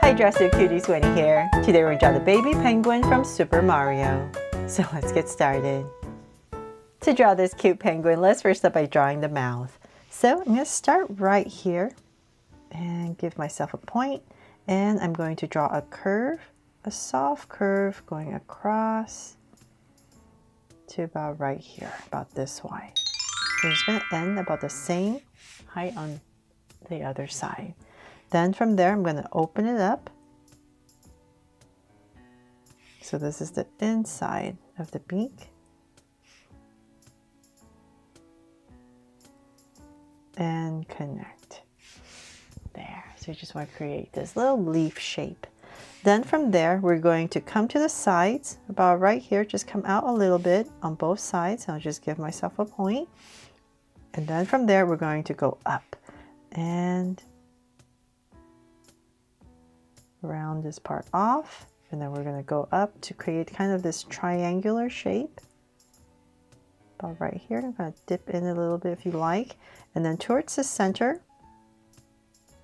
Hi Dresser Cuties, Winnie here. Today we're going to draw the baby penguin from Super Mario. So let's get started. To draw this cute penguin, let's first start by drawing the mouth. So I'm going to start right here and give myself a point. And I'm going to draw a curve, a soft curve going across to about right here, about this wide. So I'm just going to end about the same height on the other side. Then from there, I'm going to open it up. So this is the inside of the beak. And connect. There. So you just want to create this little leaf shape. Then from there, we're going to come to the sides, about right here, just come out a little bit on both sides. I'll just give myself a point. And then from there, we're going to go up and round this part off. And then we're going to go up to create kind of this triangular shape. About right here, I'm going to dip in a little bit if you like. And then towards the center,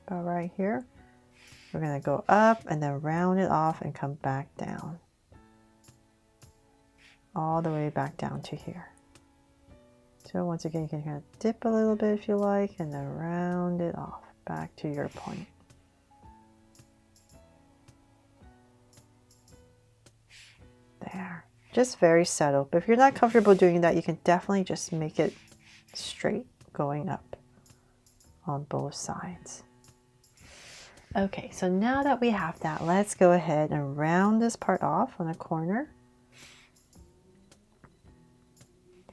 about right here, we're going to go up and then round it off and come back down. All the way back down to here. So once again, you can kind of dip a little bit if you like, and then round it off back to your point. There. Just very subtle. But if you're not comfortable doing that, you can definitely just make it straight going up on both sides. Okay, so now that we have that, let's go ahead and round this part off on the corner.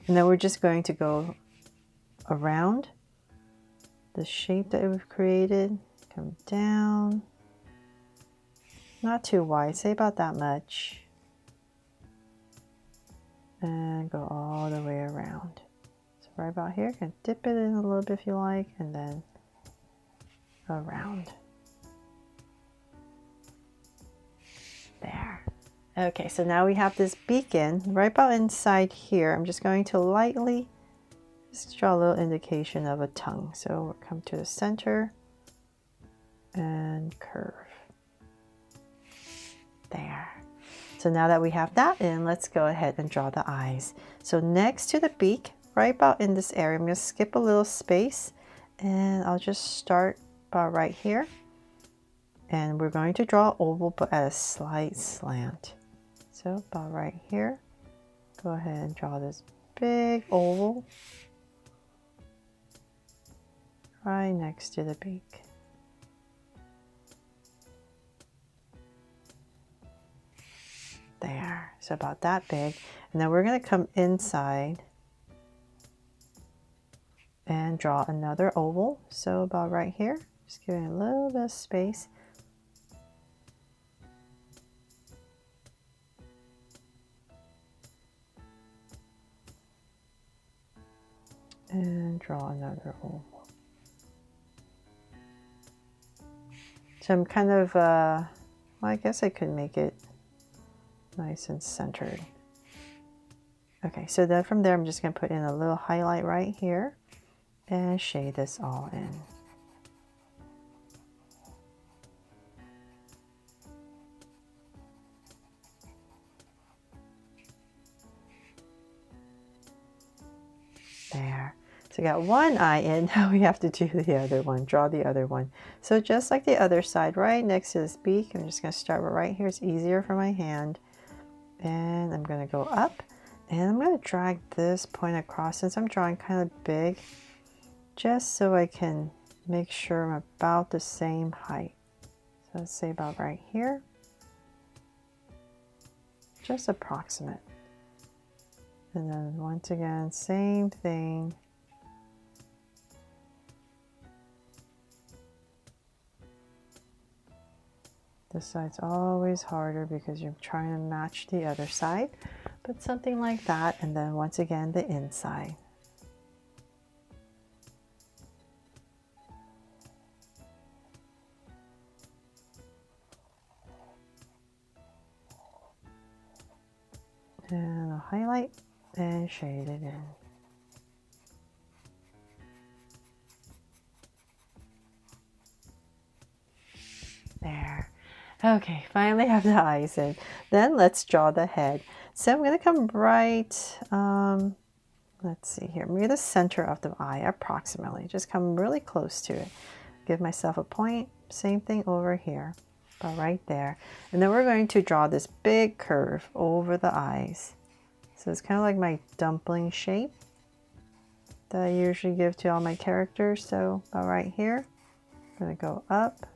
And then we're just going to go around the shape that we've created, come down, not too wide, say about that much. And go all the way around. So right about here, you can dip it in a little bit if you like, and then around. There. Okay, so now we have this beacon right about inside here. I'm just going to lightly just draw a little indication of a tongue. So we'll come to the center and curve. There. So now that we have that in, let's go ahead and draw the eyes. So next to the beak, right about in this area, I'm going to skip a little space and I'll just start about right here. And we're going to draw oval but at a slight slant. So about right here, go ahead and draw this big oval right next to the beak. There, so about that big. And then we're going to come inside and draw another oval. So about right here, just giving a little bit of space. And draw another oval. So I'm kind of, well, I guess I could make it nice and centered. Okay, so then from there, I'm just going to put in a little highlight right here and shade this all in. There. So we got one eye in, now we have to do the other one, draw the other one. So just like the other side, right next to this beak, I'm just going to start right here. It's easier for my hand. And I'm going to go up and I'm going to drag this point across since I'm drawing kind of big, just so I can make sure I'm about the same height. So let's say about right here, just approximate. And then once again, same thing. This side's always harder because you're trying to match the other side, but something like that. And then once again, the inside. And a highlight and shade it in. There. Okay, finally have the eyes in. Then let's draw the head. So I'm going to come right, let's see here, near the center of the eye, approximately. Just come really close to it. Give myself a point. Same thing over here, about right there. And then we're going to draw this big curve over the eyes. So it's kind of like my dumpling shape that I usually give to all my characters. So about right here, I'm going to go up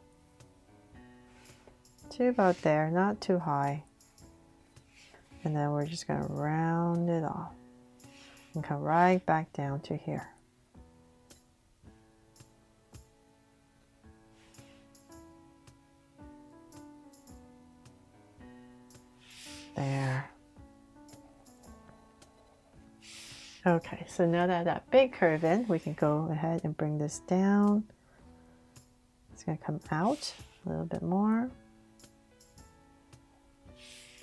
to about there, not too high. And then we're just going to round it off and come right back down to here. There. Okay, so now that that big curve in, we can go ahead and bring this down. It's going to come out a little bit more.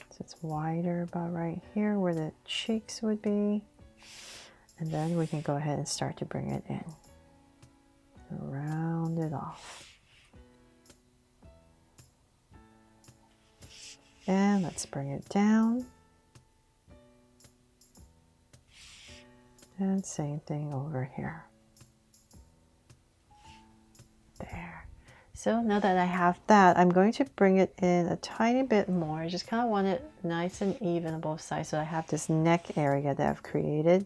So it's wider about right here where the cheeks would be. And then we can go ahead and start to bring it in. Round it off. And let's bring it down. And same thing over here. There. So now that I have that, I'm going to bring it in a tiny bit more. I just kind of want it nice and even on both sides. So I have this neck area that I've created.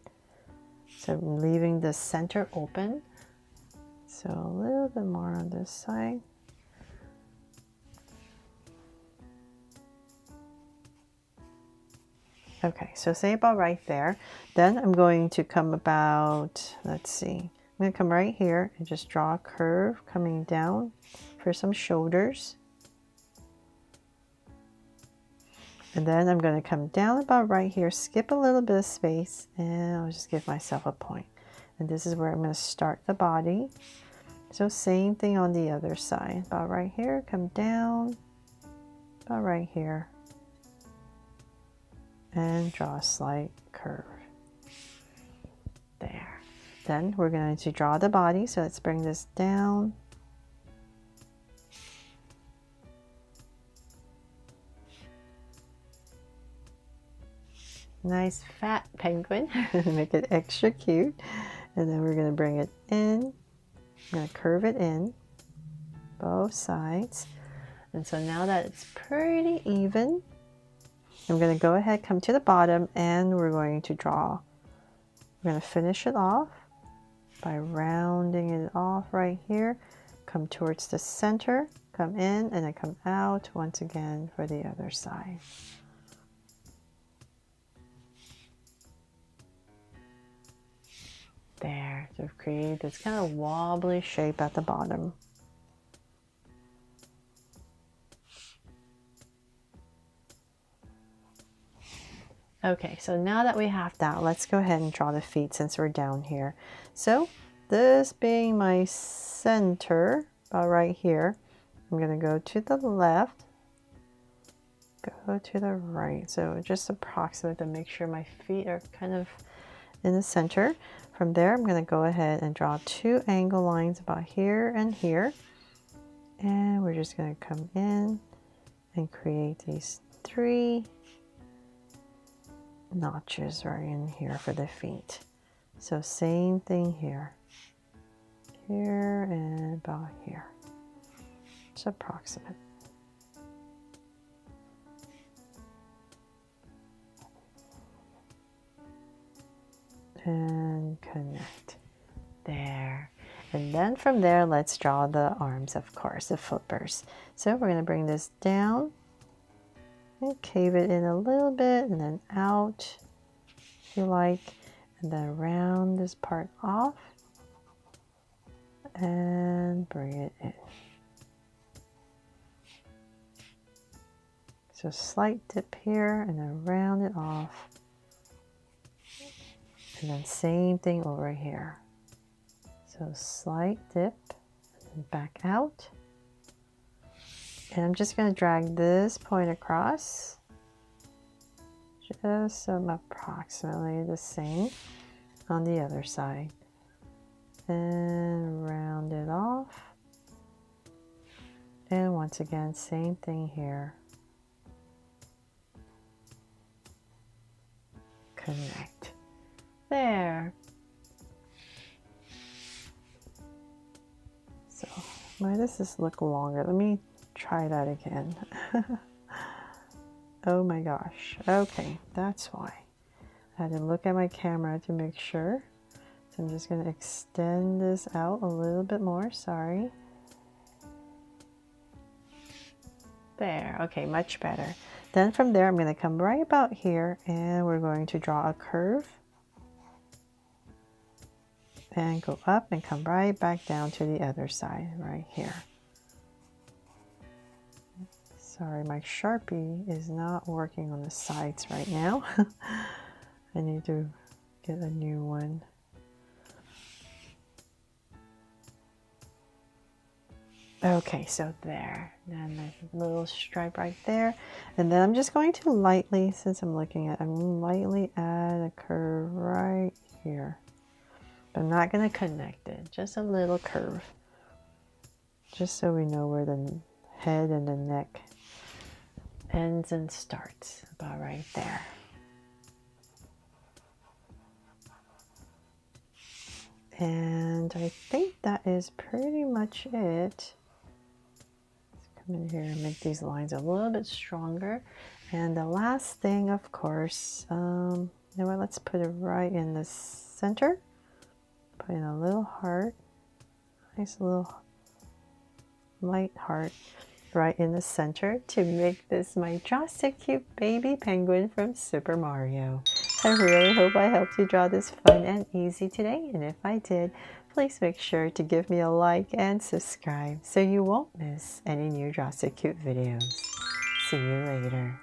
So I'm leaving the center open. So a little bit more on this side. Okay, so say about right there. Then I'm going to come about, let's see, I'm going to come right here and just draw a curve coming down for some shoulders. And then I'm going to come down about right here, skip a little bit of space, and I'll just give myself a point. And this is where I'm going to start the body. So same thing on the other side. About right here, come down, about right here. And draw a slight curve. There. Then we're going to draw the body, so let's bring this down. Nice fat penguin, make it extra cute. And then we're going to bring it in. I'm going to curve it in, both sides. And so now that it's pretty even, I'm going to go ahead, come to the bottom, and we're going to draw. We're going to finish it off by rounding it off right here. Come towards the center, come in, and then come out once again for the other side. There, to create this kind of wobbly shape at the bottom. Okay, so now that we have that, let's go ahead and draw the feet since we're down here. So this being my center, about right here, I'm going to go to the left, go to the right. So just approximate to make sure my feet are kind of in the center. From there, I'm going to go ahead and draw two angle lines about here and here. And we're just going to come in and create these three notches right in here for the feet. So same thing here. Here and about here. It's approximate. And connect. There. And then from there, let's draw the arms, of course, the flippers. So we're going to bring this down and cave it in a little bit and then out, if you like, and then round this part off and bring it in. So slight dip here and then round it off. And then same thing over here. So slight dip and back out. And I'm just going to drag this point across. Just so I'm approximately the same on the other side. And round it off. And once again, same thing here. Connect. There. So, why does this look longer? Let me try that again. Oh my gosh. Okay, that's why. I had to look at my camera to make sure. So I'm just going to extend this out a little bit more. Sorry. There. Okay, much better. Then from there, I'm going to come right about here and we're going to draw a curve. And go up and come right back down to the other side right here. Sorry, my Sharpie is not working on the sides right now. I need to get a new one. Okay, so there. And there's a little stripe right there. And then I'm just going to lightly, since I'm looking at, I'm lightly add a curve right here. I'm not going to connect it, just a little curve. Just so we know where the head and the neck ends and starts, about right there. And I think that is pretty much it. Let's come in here and make these lines a little bit stronger. And the last thing, of course, you know what, let's put it right in the center. Put in a little heart, nice little light heart right in the center to make this my Draw So Cute baby penguin from Super Mario. I really hope I helped you draw this fun and easy today, and if I did, please make sure to give me a like and subscribe so you won't miss any new Draw So Cute videos. See you later.